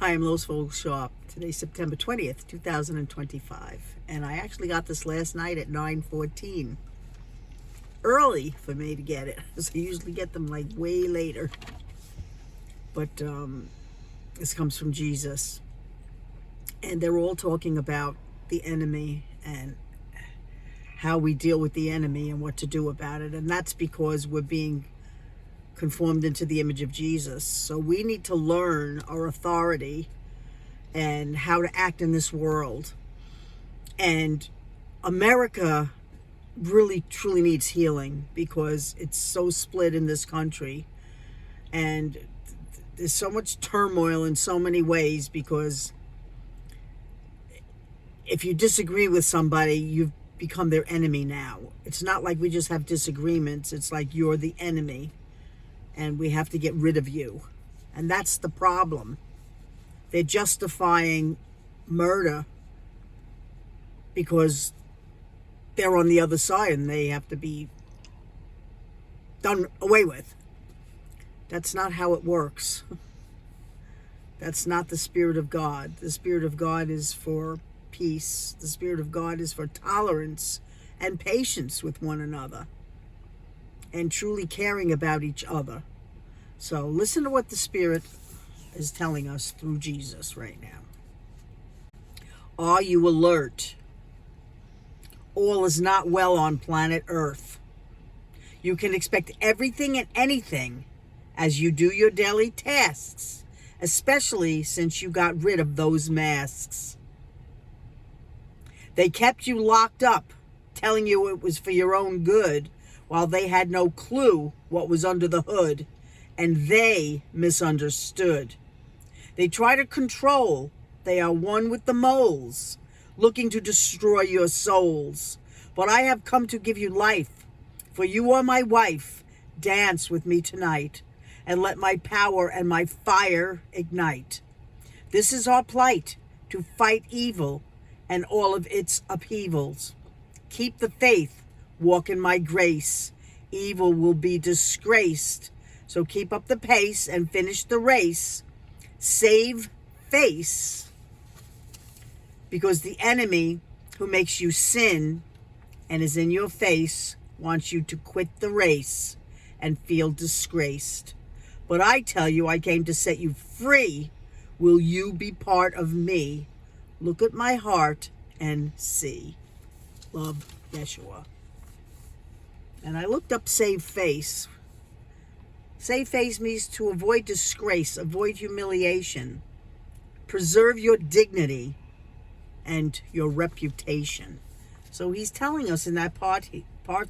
Hi, I'm Lois Vogel-Sharp. Today's September 20th, 2025. And I actually got this last night at 9:14. Early for me to get it, because I usually get them like way later. But this comes from Jesus. And they're all talking about the enemy and how we deal with the enemy and what to do about it. And that's because we're being conformed into the image of Jesus. So we need to learn our authority and how to act in this world. And America really truly needs healing because it's so split in this country, and there's so much turmoil in so many ways, because if you disagree with somebody, you've become their enemy now. It's not like we just have disagreements. It's like you're the enemy and we have to get rid of you. And that's the problem. They're justifying murder because they're on the other side and they have to be done away with. That's not how it works. That's not the Spirit of God. The Spirit of God is for peace. The Spirit of God is for tolerance and patience with one another and truly caring about each other. So listen to what the Spirit is telling us through Jesus right now. Are you alert? All is not well on planet Earth. You can expect everything and anything as you do your daily tasks, especially since you got rid of those masks. They kept you locked up, telling you it was for your own good, while they had no clue what was under the hood, and they misunderstood. They try to control. They are one with the moles, looking to destroy your souls. But I have come to give you life, for you are my wife. Dance with me tonight, and let my power and my fire ignite. This is our plight, to fight evil and all of its upheavals. Keep the faith, walk in my grace. Evil will be disgraced. So keep up the pace and finish the race. Save face, because the enemy who makes you sin and is in your face wants you to quit the race and feel disgraced. But I tell you, I came to set you free. Will you be part of me? Look at my heart and see. Love, Yeshua. And I looked up save face. Save face means to avoid disgrace, avoid humiliation, preserve your dignity and your reputation. So he's telling us in that part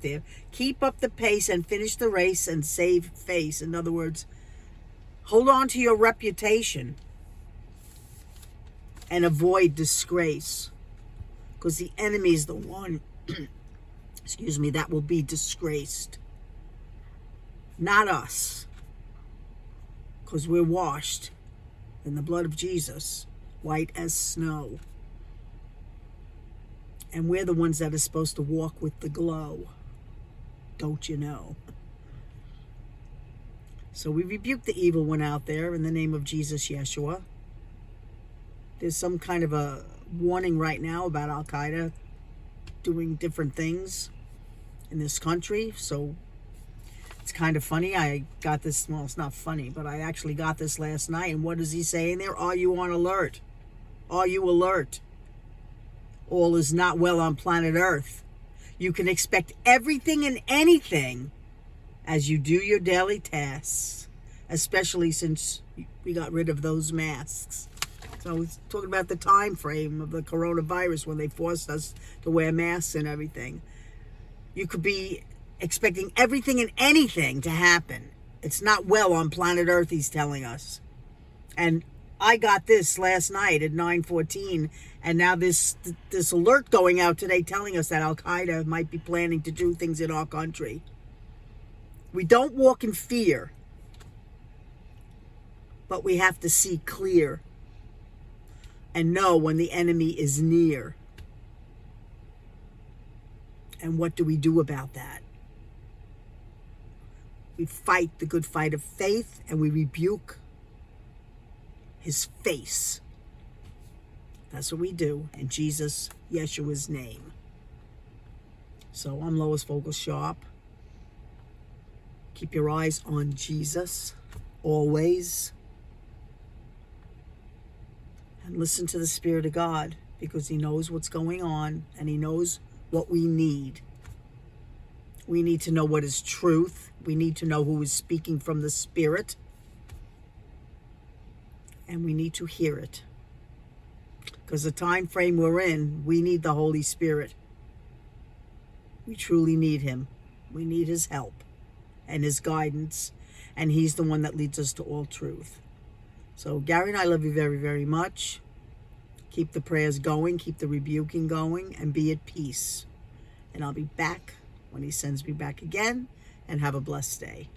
there, keep up the pace and finish the race and save face. In other words, hold on to your reputation and avoid disgrace, because the enemy is the one, that will be disgraced. Not us, because we're washed in the blood of Jesus, white as snow. And we're the ones that are supposed to walk with the glow. Don't you know? So we rebuke the evil one out there in the name of Jesus, Yeshua. There's some kind of a warning right now about Al-Qaeda doing different things in this country. So it's kind of funny. I got this, well, it's not funny, but I actually got this last night. And what is he saying there? Are you on alert? Are you alert? All is not well on planet Earth. You can expect everything and anything as you do your daily tasks, especially since we got rid of those masks. So it's talking about the time frame of the coronavirus when they forced us to wear masks and everything. You could be expecting everything and anything to happen. It's not well on planet Earth, he's telling us. And I got this last night at 9:14, and now this alert going out today telling us that Al-Qaeda might be planning to do things in our country. We don't walk in fear, but we have to see clear and know when the enemy is near. And what do we do about that? We fight the good fight of faith, and we rebuke his face. That's what we do in Jesus, Yeshua's name. So I'm Lois Vogel-Sharp. Keep your eyes on Jesus always. And listen to the Spirit of God, because he knows what's going on and he knows what we need. We need to know what is truth. We need to know who is speaking from the Spirit. And we need to hear it. Because the time frame we're in, we need the Holy Spirit. We truly need him. We need his help and his guidance. And he's the one that leads us to all truth. So Gary and I love you very, very much. Keep the prayers going. Keep the rebuking going. And be at peace. And I'll be back when he sends me back again. And have a blessed day.